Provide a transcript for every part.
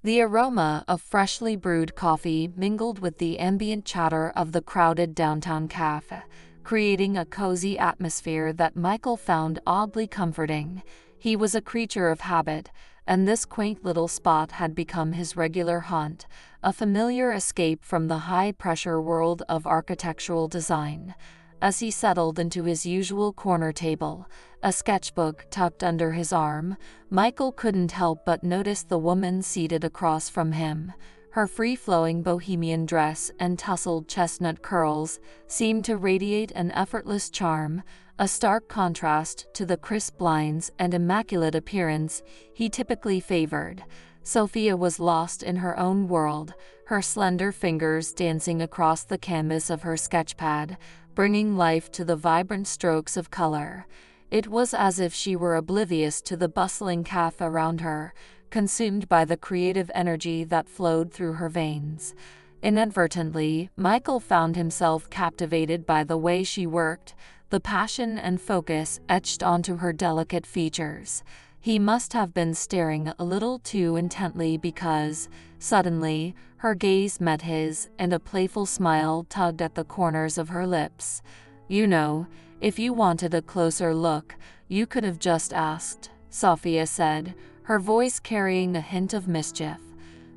The aroma of freshly brewed coffee mingled with the ambient chatter of the crowded downtown cafe, creating a cozy atmosphere that Michael found oddly comforting. He was a creature of habit, and this quaint little spot had become his regular haunt, a familiar escape from the high-pressure world of architectural design. As he settled into his usual corner table, a sketchbook tucked under his arm, Michael couldn't help but notice the woman seated across from him. Her free-flowing bohemian dress and tousled chestnut curls seemed to radiate an effortless charm, a stark contrast to the crisp lines and immaculate appearance he typically favored. Sophia was lost in her own world, her slender fingers dancing across the canvas of her sketchpad, bringing life to the vibrant strokes of color. It was as if she were oblivious to the bustling cafe around her, consumed by the creative energy that flowed through her veins. Inadvertently, Michael found himself captivated by the way she worked, the passion and focus etched onto her delicate features. He must have been staring a little too intently because, suddenly, her gaze met his and a playful smile tugged at the corners of her lips. "You know, if you wanted a closer look, you could have just asked," Sophia said, her voice carrying a hint of mischief.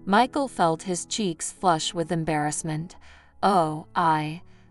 Michael felt his cheeks flush with embarrassment. "Oh,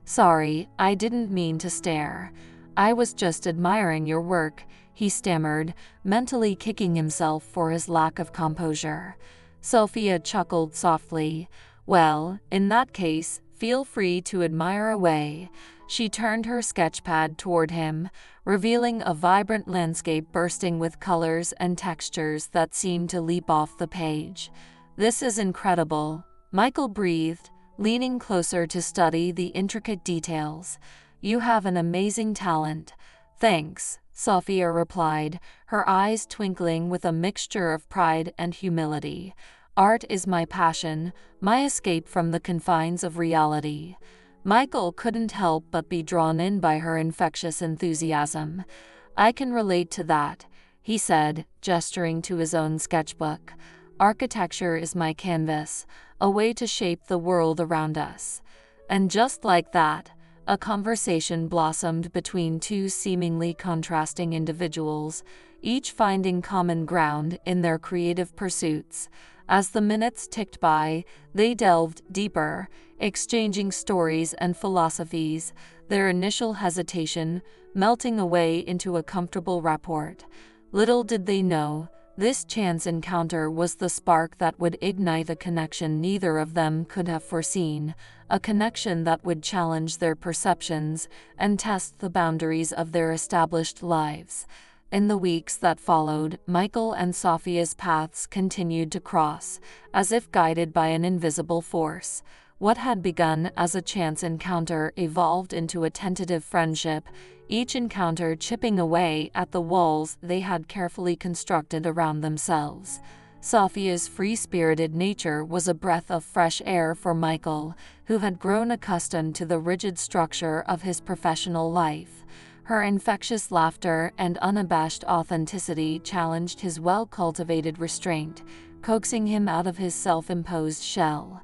sorry, I didn't mean to stare. I was just admiring your work," he stammered, mentally kicking himself for his lack of composure. Sophia chuckled softly. "Well, in that case, feel free to admire away." She turned her sketchpad toward him, revealing a vibrant landscape bursting with colors and textures that seemed to leap off the page. "This is incredible," Michael breathed, leaning closer to study the intricate details. "You have an amazing talent." "Thanks," Sophia replied, her eyes twinkling with a mixture of pride and humility. "Art is my passion, my escape from the confines of reality." Michael couldn't help but be drawn in by her infectious enthusiasm. "I can relate to that," he said, gesturing to his own sketchbook. "Architecture is my canvas, a way to shape the world around us." And just like that, a conversation blossomed between two seemingly contrasting individuals, each finding common ground in their creative pursuits. As the minutes ticked by, they delved deeper, exchanging stories and philosophies, their initial hesitation melting away into a comfortable rapport. Little did they know, this chance encounter was the spark that would ignite a connection neither of them could have foreseen, a connection that would challenge their perceptions and test the boundaries of their established lives. In the weeks that followed, Michael and Sophia's paths continued to cross, as if guided by an invisible force. What had begun as a chance encounter evolved into a tentative friendship, each encounter chipping away at the walls they had carefully constructed around themselves. Sophia's free-spirited nature was a breath of fresh air for Michael, who had grown accustomed to the rigid structure of his professional life. Her infectious laughter and unabashed authenticity challenged his well-cultivated restraint, coaxing him out of his self-imposed shell.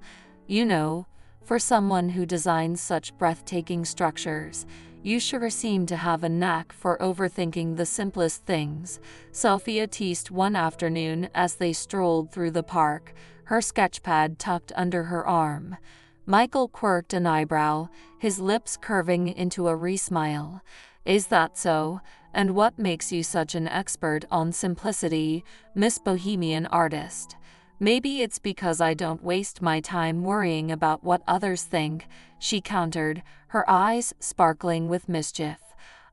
"You know, for someone who designs such breathtaking structures, you sure seem to have a knack for overthinking the simplest things," Sophia teased one afternoon as they strolled through the park, her sketchpad tucked under her arm. Michael quirked an eyebrow, his lips curving into a wry smile. "Is that so? And what makes you such an expert on simplicity, Miss Bohemian Artist?" "Maybe it's because I don't waste my time worrying about what others think," she countered, her eyes sparkling with mischief.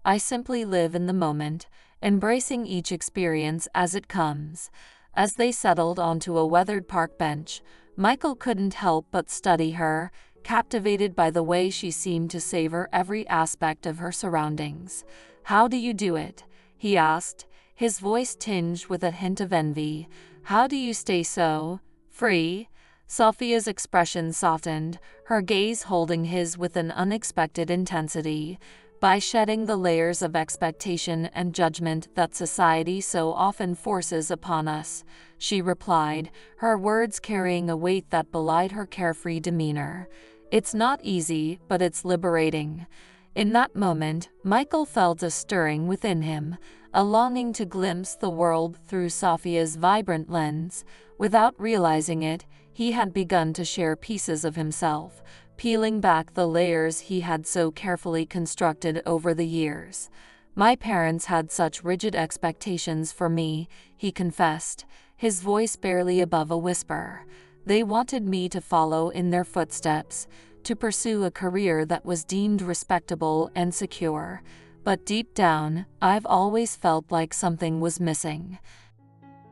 "I simply live in the moment, embracing each experience as it comes." As they settled onto a weathered park bench, Michael couldn't help but study her, captivated by the way she seemed to savor every aspect of her surroundings. "How do you do it?" he asked, his voice tinged with a hint of envy. "How do you stay so free?" Sophia's expression softened, her gaze holding his with an unexpected intensity. By shedding the layers of expectation and judgment that society so often forces upon us, she replied, her words carrying a weight that belied her carefree demeanor. It's not easy, but it's liberating. In that moment, Michael felt a stirring within him, a longing to glimpse the world through Sophia's vibrant lens. Without realizing it, he had begun to share pieces of himself, peeling back the layers he had so carefully constructed over the years. My parents had such rigid expectations for me, he confessed, his voice barely above a whisper. They wanted me to follow in their footsteps, to pursue a career that was deemed respectable and secure. But deep down, I've always felt like something was missing.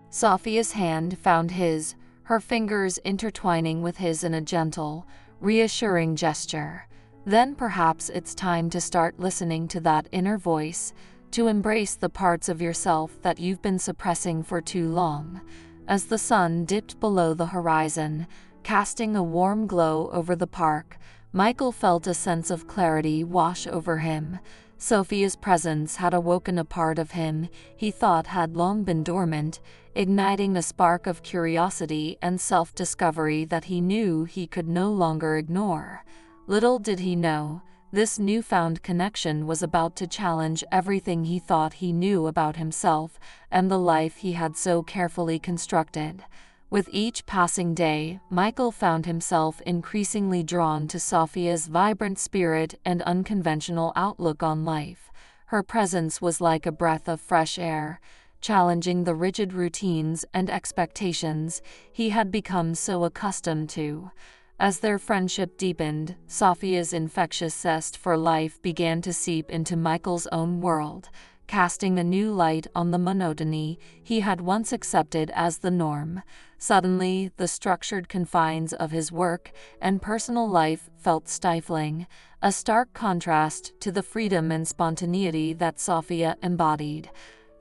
Sophia's hand found his, her fingers intertwining with his in a gentle, reassuring gesture. Then perhaps it's time to start listening to that inner voice, to embrace the parts of yourself that you've been suppressing for too long. As the sun dipped below the horizon, casting a warm glow over the park, Michael felt a sense of clarity wash over him. Sophia's presence had awoken a part of him he thought had long been dormant, igniting a spark of curiosity and self-discovery that he knew he could no longer ignore. Little did he know, this newfound connection was about to challenge everything he thought he knew about himself and the life he had so carefully constructed. With each passing day, Michael found himself increasingly drawn to Sophia's vibrant spirit and unconventional outlook on life. Her presence was like a breath of fresh air, challenging the rigid routines and expectations he had become so accustomed to. As their friendship deepened, Sophia's infectious zest for life began to seep into Michael's own world, casting a new light on the monotony he had once accepted as the norm. Suddenly, the structured confines of his work and personal life felt stifling, a stark contrast to the freedom and spontaneity that Sophia embodied.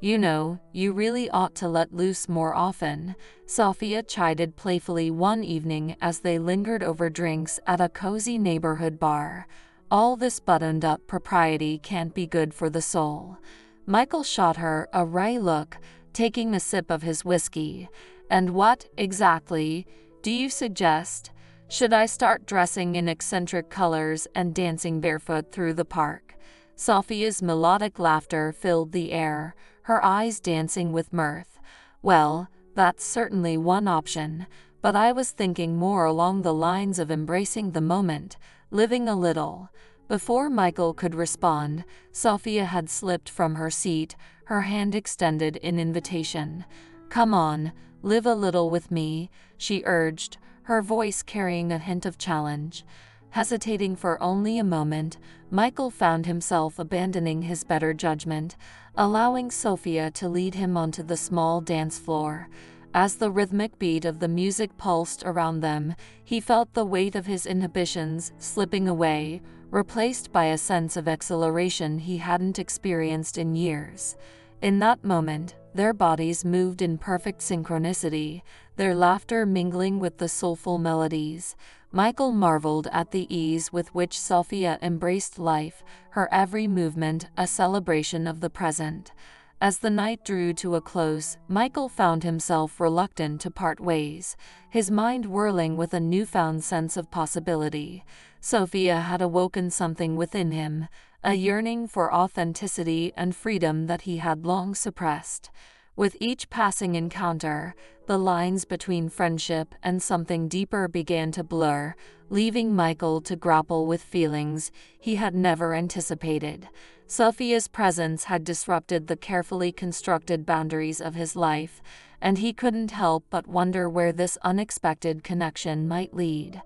"You know, you really ought to let loose more often," Sophia chided playfully one evening as they lingered over drinks at a cozy neighborhood bar. "All this buttoned-up propriety can't be good for the soul." Michael shot her a wry look, taking a sip of his whiskey. "And what, exactly, do you suggest? Should I start dressing in eccentric colors and dancing barefoot through the park?" Sophia's melodic laughter filled the air, her eyes dancing with mirth. "Well, that's certainly one option, but I was thinking more along the lines of embracing the moment, living a little." Before Michael could respond, Sophia had slipped from her seat, her hand extended in invitation. "Come on, live a little with me," she urged, her voice carrying a hint of challenge. Hesitating for only a moment, Michael found himself abandoning his better judgment, allowing Sophia to lead him onto the small dance floor. As the rhythmic beat of the music pulsed around them, he felt the weight of his inhibitions slipping away, replaced by a sense of exhilaration he hadn't experienced in years. In that moment, their bodies moved in perfect synchronicity, their laughter mingling with the soulful melodies. Michael marveled at the ease with which Sophia embraced life, her every movement a celebration of the present. As the night drew to a close, Michael found himself reluctant to part ways, his mind whirling with a newfound sense of possibility. Sophia had awoken something within him, a yearning for authenticity and freedom that he had long suppressed. With each passing encounter, the lines between friendship and something deeper began to blur, leaving Michael to grapple with feelings he had never anticipated. Sophia's presence had disrupted the carefully constructed boundaries of his life, and he couldn't help but wonder where this unexpected connection might lead.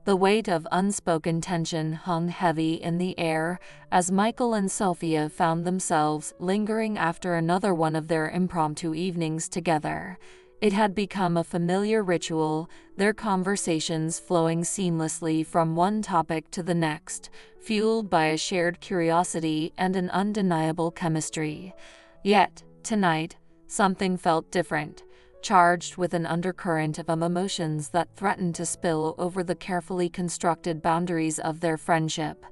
The weight of unspoken tension hung heavy in the air as Michael and Sophia found themselves lingering after another one of their impromptu evenings together. It had become a familiar ritual, their conversations flowing seamlessly from one topic to the next, fueled by a shared curiosity and an undeniable chemistry. Yet, tonight, something felt different, charged with an undercurrent of emotions that threatened to spill over the carefully constructed boundaries of their friendship.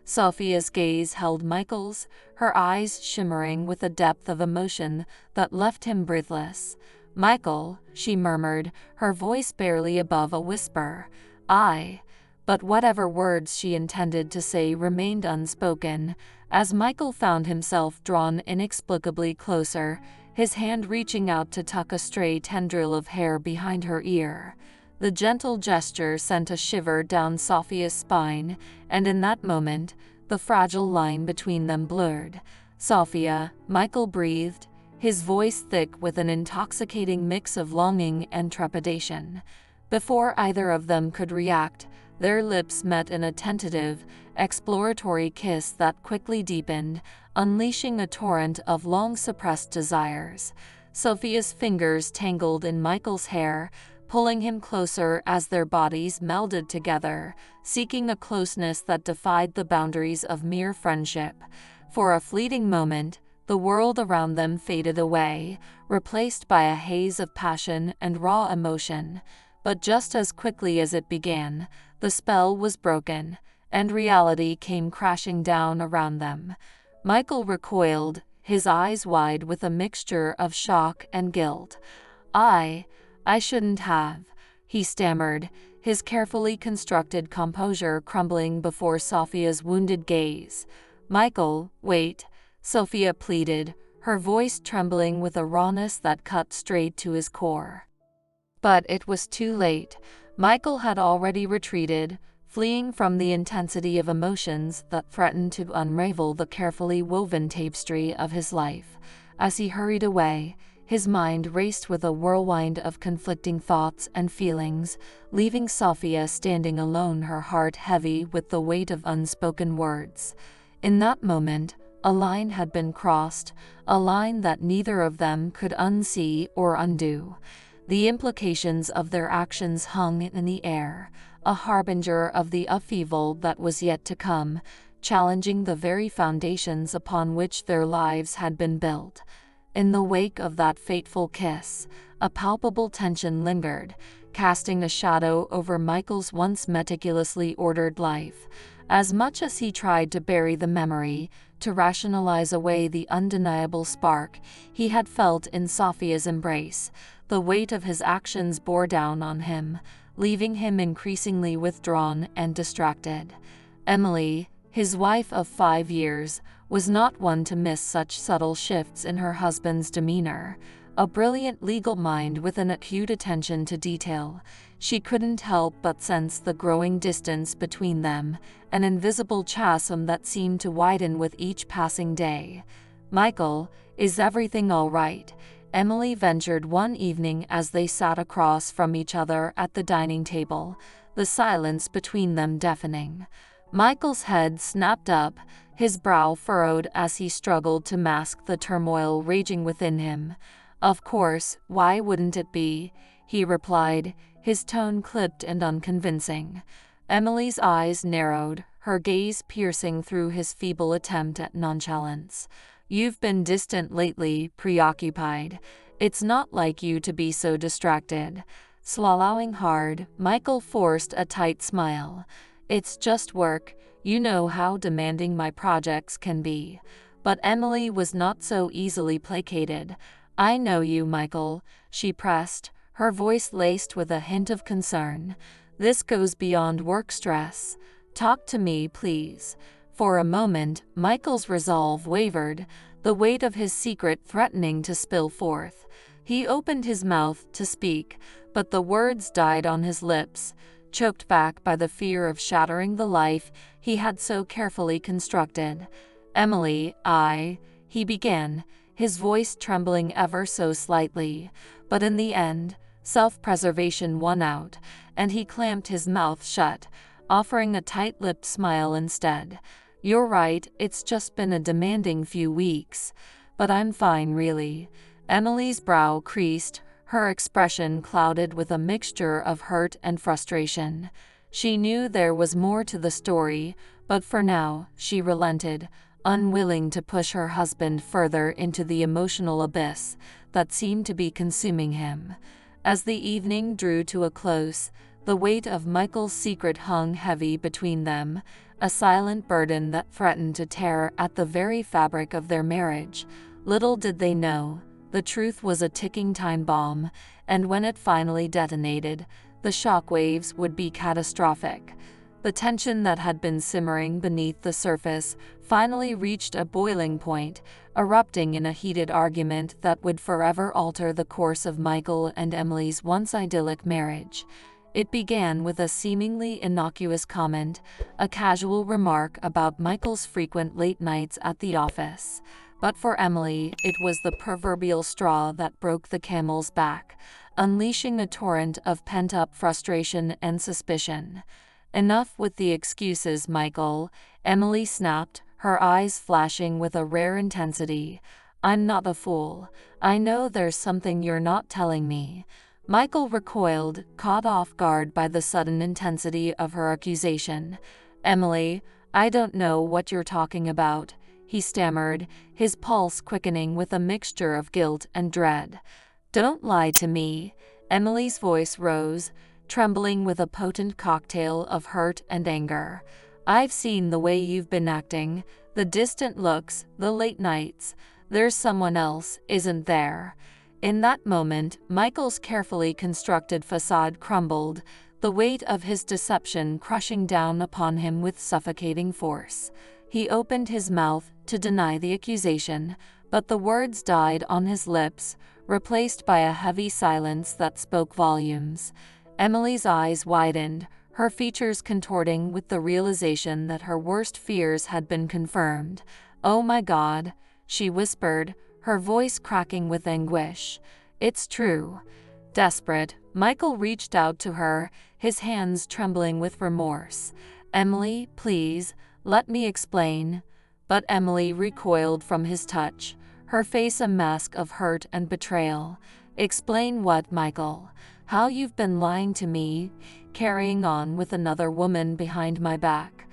Sophia's gaze held Michael's, her eyes shimmering with a depth of emotion that left him breathless. "Michael," she murmured, her voice barely above a whisper. But whatever words she intended to say remained unspoken, as Michael found himself drawn inexplicably closer, his hand reaching out to tuck a stray tendril of hair behind her ear. The gentle gesture sent a shiver down Sophia's spine, and in that moment, the fragile line between them blurred. "Sophia," Michael breathed, his voice thick with an intoxicating mix of longing and trepidation. Before either of them could react, their lips met in a tentative, exploratory kiss that quickly deepened, unleashing a torrent of long-suppressed desires. Sophia's fingers tangled in Michael's hair, pulling him closer as their bodies melded together, seeking a closeness that defied the boundaries of mere friendship. For a fleeting moment, the world around them faded away, replaced by a haze of passion and raw emotion. But just as quickly as it began, the spell was broken, and reality came crashing down around them. Michael recoiled, his eyes wide with a mixture of shock and guilt. I shouldn't have," he stammered, his carefully constructed composure crumbling before Sophia's wounded gaze. "Michael, wait," Sophia pleaded, her voice trembling with a rawness that cut straight to his core. But it was too late. Michael had already retreated, fleeing from the intensity of emotions that threatened to unravel the carefully woven tapestry of his life. As he hurried away, his mind raced with a whirlwind of conflicting thoughts and feelings, leaving Sophia standing alone, her heart heavy with the weight of unspoken words. In that moment, a line had been crossed, a line that neither of them could unsee or undo. The implications of their actions hung in the air, a harbinger of the upheaval that was yet to come, challenging the very foundations upon which their lives had been built. In the wake of that fateful kiss, a palpable tension lingered, casting a shadow over Michael's once meticulously ordered life. As much as he tried to bury the memory, to rationalize away the undeniable spark he had felt in Sophia's embrace, the weight of his actions bore down on him, leaving him increasingly withdrawn and distracted. Emily, his wife of 5 years, was not one to miss such subtle shifts in her husband's demeanor. A brilliant legal mind with an acute attention to detail, she couldn't help but sense the growing distance between them, an invisible chasm that seemed to widen with each passing day. "Michael, is everything all right?" Emily ventured one evening as they sat across from each other at the dining table, the silence between them deafening. Michael's head snapped up, his brow furrowed as he struggled to mask the turmoil raging within him. "Of course, why wouldn't it be?" he replied, his tone clipped and unconvincing. Emily's eyes narrowed, her gaze piercing through his feeble attempt at nonchalance. "You've been distant lately, preoccupied. It's not like you to be so distracted." Swallowing hard, Michael forced a tight smile. "It's just work. You know how demanding my projects can be." But Emily was not so easily placated. "I know you, Michael," she pressed, her voice laced with a hint of concern. "This goes beyond work stress. Talk to me, please." For a moment, Michael's resolve wavered, the weight of his secret threatening to spill forth. He opened his mouth to speak, but the words died on his lips, choked back by the fear of shattering the life he had so carefully constructed. "Emily, he began, his voice trembling ever so slightly, but in the end, self-preservation won out, and he clamped his mouth shut, offering a tight-lipped smile instead. "You're right, it's just been a demanding few weeks. But I'm fine, really." Emily's brow creased, her expression clouded with a mixture of hurt and frustration. She knew there was more to the story, but for now, she relented, unwilling to push her husband further into the emotional abyss that seemed to be consuming him. As the evening drew to a close, The weight of Michael's secret hung heavy between them, a silent burden that threatened to tear at the very fabric of their marriage. Little did they know, the truth was a ticking time bomb, and when it finally detonated, the shockwaves would be catastrophic. The tension that had been simmering beneath the surface finally reached a boiling point, erupting in a heated argument that would forever alter the course of Michael and Emily's once idyllic marriage. It began with a seemingly innocuous comment, a casual remark about Michael's frequent late nights at the office. But for Emily, it was the proverbial straw that broke the camel's back, unleashing a torrent of pent-up frustration and suspicion. "Enough with the excuses, Michael," Emily snapped, her eyes flashing with a rare intensity. "I'm not a fool. I know there's something you're not telling me." Michael recoiled, caught off guard by the sudden intensity of her accusation. "Emily, I don't know what you're talking about," he stammered, his pulse quickening with a mixture of guilt and dread. "Don't lie to me." Emily's voice rose, trembling with a potent cocktail of hurt and anger. "I've seen the way you've been acting, the distant looks, the late nights. There's someone else, isn't there?" In that moment, Michael's carefully constructed facade crumbled, the weight of his deception crushing down upon him with suffocating force. He opened his mouth to deny the accusation, but the words died on his lips, replaced by a heavy silence that spoke volumes. Emily's eyes widened, her features contorting with the realization that her worst fears had been confirmed. "Oh my God," she whispered, her voice cracking with anguish. "It's true." Desperate, Michael reached out to her, his hands trembling with remorse. "Emily, please, let me explain." But Emily recoiled from his touch, her face a mask of hurt and betrayal. "Explain what, Michael? How you've been lying to me, carrying on with another woman behind my back?"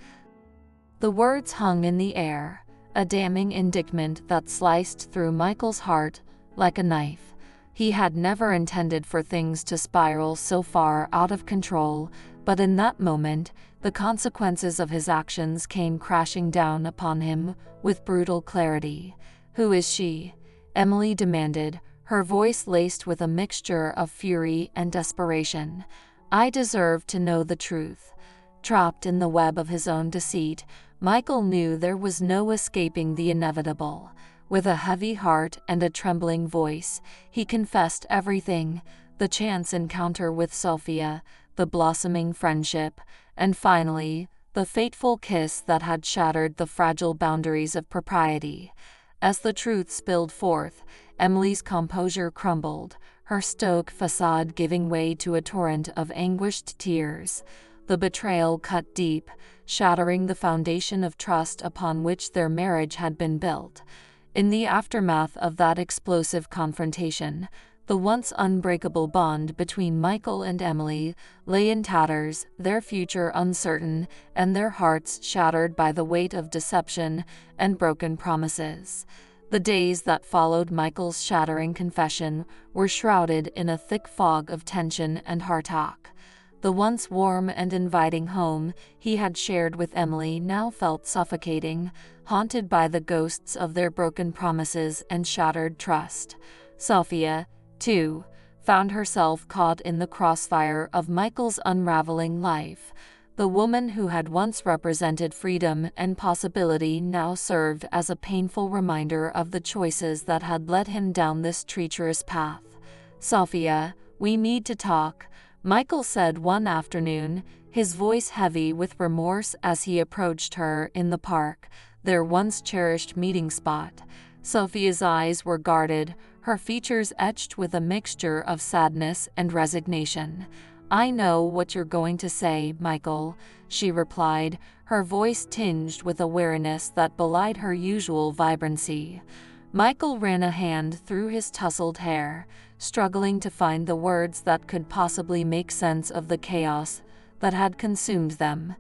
The words hung in the air, a damning indictment that sliced through Michael's heart like a knife. He had never intended for things to spiral so far out of control, but in that moment, the consequences of his actions came crashing down upon him with brutal clarity. "Who is she?" Emily demanded, her voice laced with a mixture of fury and desperation. "I deserve to know the truth." Trapped in the web of his own deceit, Michael knew there was no escaping the inevitable. With a heavy heart and a trembling voice, he confessed everything: the chance encounter with Sophia, the blossoming friendship, and finally, the fateful kiss that had shattered the fragile boundaries of propriety. As the truth spilled forth, Emily's composure crumbled, her stoic facade giving way to a torrent of anguished tears. The betrayal cut deep, shattering the foundation of trust upon which their marriage had been built. In the aftermath of that explosive confrontation, the once unbreakable bond between Michael and Emily lay in tatters, their future uncertain, and their hearts shattered by the weight of deception and broken promises. The days that followed Michael's shattering confession were shrouded in a thick fog of tension and heartache. The once warm and inviting home he had shared with Emily now felt suffocating, haunted by the ghosts of their broken promises and shattered trust. Sophia, too, found herself caught in the crossfire of Michael's unraveling life. The woman who had once represented freedom and possibility now served as a painful reminder of the choices that had led him down this treacherous path. "Sophia, we need to talk," Michael said one afternoon, his voice heavy with remorse as he approached her in the park, their once cherished meeting spot. Sophia's eyes were guarded, her features etched with a mixture of sadness and resignation. "I know what you're going to say, Michael," she replied, her voice tinged with a weariness that belied her usual vibrancy. Michael ran a hand through his tousled hair, struggling to find the words that could possibly make sense of the chaos that had consumed them.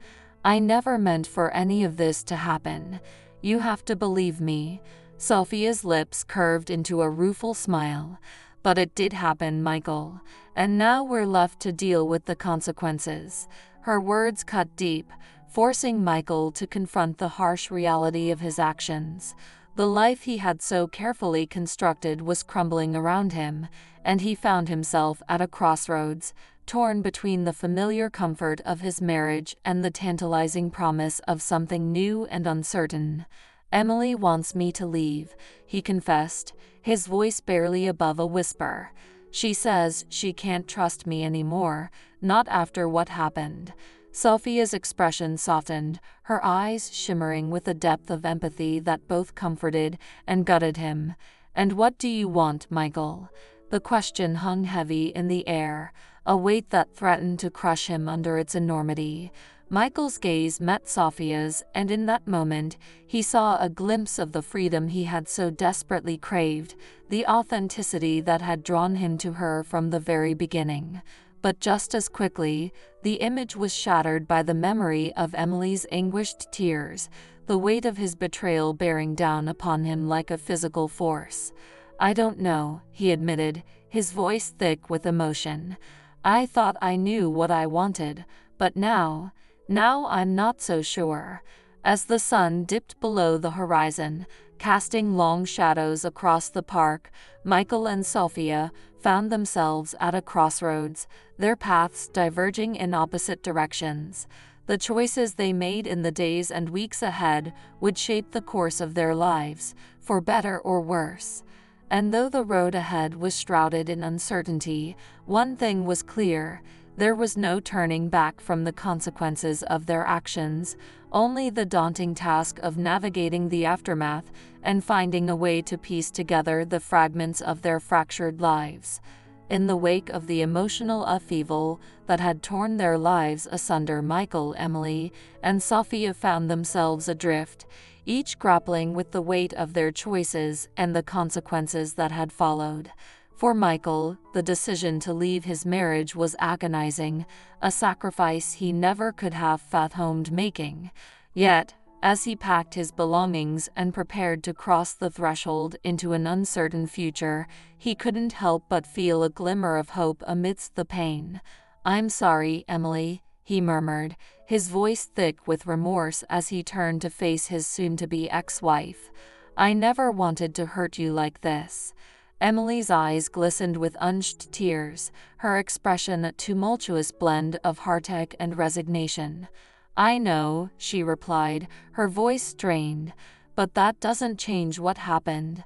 "I never meant for any of this to happen. You have to believe me." Sophia's lips curved into a rueful smile. "But it did happen, Michael." and now we're left to deal with the consequences." Her words cut deep, forcing Michael to confront the harsh reality of his actions. The life he had so carefully constructed was crumbling around him, and he found himself at a crossroads, torn between the familiar comfort of his marriage and the tantalizing promise of something new and uncertain. "Emily wants me to leave," he confessed, his voice barely above a whisper. "She says she can't trust me anymore, not after what happened." Sophia's expression softened, her eyes shimmering with a depth of empathy that both comforted and gutted him. "And what do you want, Michael?" The question hung heavy in the air, a weight that threatened to crush him under its enormity. Michael's gaze met Sophia's, and in that moment, he saw a glimpse of the freedom he had so desperately craved, the authenticity that had drawn him to her from the very beginning. But just as quickly, the image was shattered by the memory of Emily's anguished tears, the weight of his betrayal bearing down upon him like a physical force. "I don't know," he admitted, his voice thick with emotion. "I thought I knew what I wanted, but now I'm not so sure." As the sun dipped below the horizon, casting long shadows across the park, Michael and Sophia found themselves at a crossroads, their paths diverging in opposite directions. The choices they made in the days and weeks ahead would shape the course of their lives, for better or worse. And though the road ahead was shrouded in uncertainty, one thing was clear: there was no turning back from the consequences of their actions, only the daunting task of navigating the aftermath and finding a way to piece together the fragments of their fractured lives. In the wake of the emotional upheaval that had torn their lives asunder, Michael, Emily, and Sophia found themselves adrift, each grappling with the weight of their choices and the consequences that had followed. For Michael, the decision to leave his marriage was agonizing, a sacrifice he never could have fathomed making. Yet, as he packed his belongings and prepared to cross the threshold into an uncertain future, he couldn't help but feel a glimmer of hope amidst the pain. "I'm sorry, Emily," he murmured, his voice thick with remorse as he turned to face his soon-to-be ex-wife. "I never wanted to hurt you like this." Emily's eyes glistened with unshed tears, her expression a tumultuous blend of heartache and resignation. "I know," she replied, her voice strained, "but that doesn't change what happened."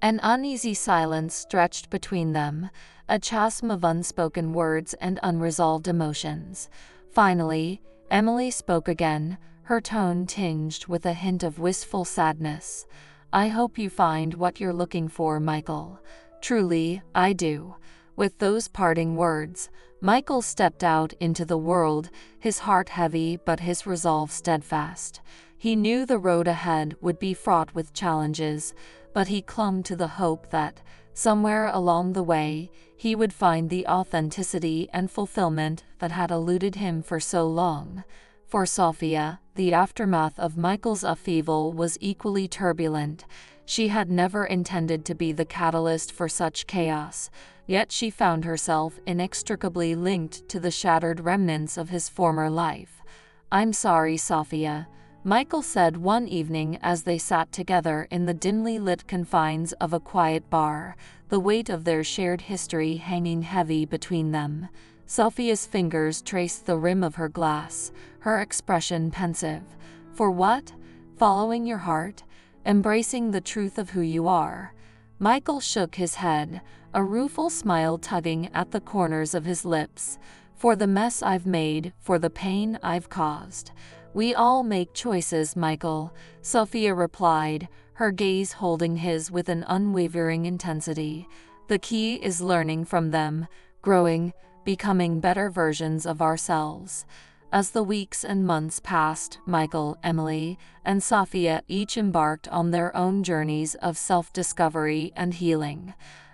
An uneasy silence stretched between them, a chasm of unspoken words and unresolved emotions. Finally, Emily spoke again, her tone tinged with a hint of wistful sadness. "I hope you find what you're looking for, Michael. Truly, I do." With those parting words, Michael stepped out into the world, his heart heavy but his resolve steadfast. He knew the road ahead would be fraught with challenges, but he clung to the hope that, somewhere along the way, he would find the authenticity and fulfillment that had eluded him for so long. For Sophia, the aftermath of Michael's upheaval was equally turbulent. She had never intended to be the catalyst for such chaos, yet she found herself inextricably linked to the shattered remnants of his former life. "I'm sorry, Sophia," Michael said one evening as they sat together in the dimly lit confines of a quiet bar, the weight of their shared history hanging heavy between them. Sophia's fingers traced the rim of her glass, her expression pensive. "For what? Following your heart? Embracing the truth of who you are?" Michael shook his head, a rueful smile tugging at the corners of his lips. "For the mess I've made, for the pain I've caused." "We all make choices, Michael," Sophia replied, her gaze holding his with an unwavering intensity. "The key is learning from them, growing, becoming better versions of ourselves." As the weeks and months passed, Michael, Emily, and Sophia each embarked on their own journeys of self-discovery and healing.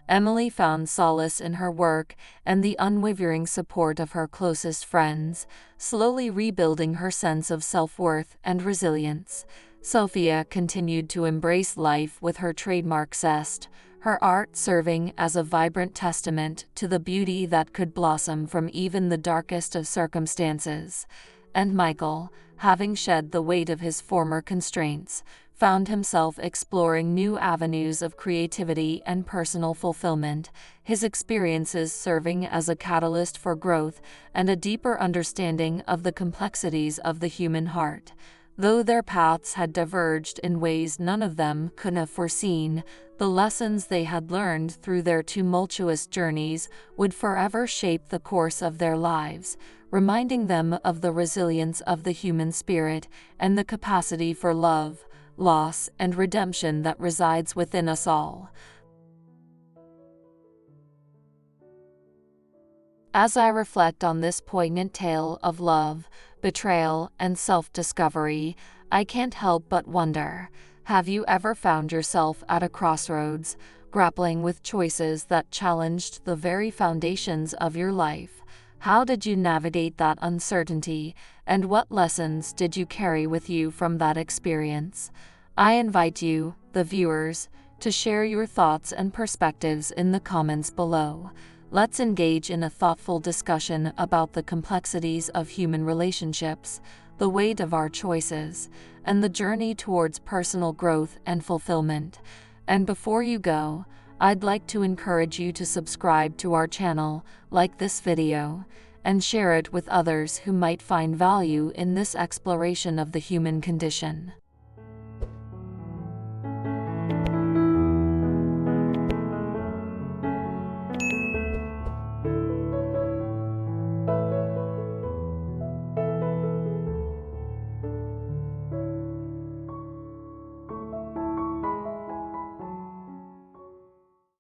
Emily found solace in her work and the unwavering support of her closest friends, slowly rebuilding her sense of self-worth and resilience. Sophia continued to embrace life with her trademark zest, her art serving as a vibrant testament to the beauty that could blossom from even the darkest of circumstances. And Michael, having shed the weight of his former constraints, found himself exploring new avenues of creativity and personal fulfillment, his experiences serving as a catalyst for growth and a deeper understanding of the complexities of the human heart. Though their paths had diverged in ways none of them could have foreseen, the lessons they had learned through their tumultuous journeys would forever shape the course of their lives, reminding them of the resilience of the human spirit and the capacity for love, loss, and redemption that resides within us all. As I reflect on this poignant tale of love, betrayal, and self-discovery, I can't help but wonder, have you ever found yourself at a crossroads, grappling with choices that challenged the very foundations of your life? How did you navigate that uncertainty, and what lessons did you carry with you from that experience? I invite you, the viewers, to share your thoughts and perspectives in the comments below. Let's engage in a thoughtful discussion about the complexities of human relationships, the weight of our choices, and the journey towards personal growth and fulfillment. And before you go, I'd like to encourage you to subscribe to our channel, like this video, and share it with others who might find value in this exploration of the human condition.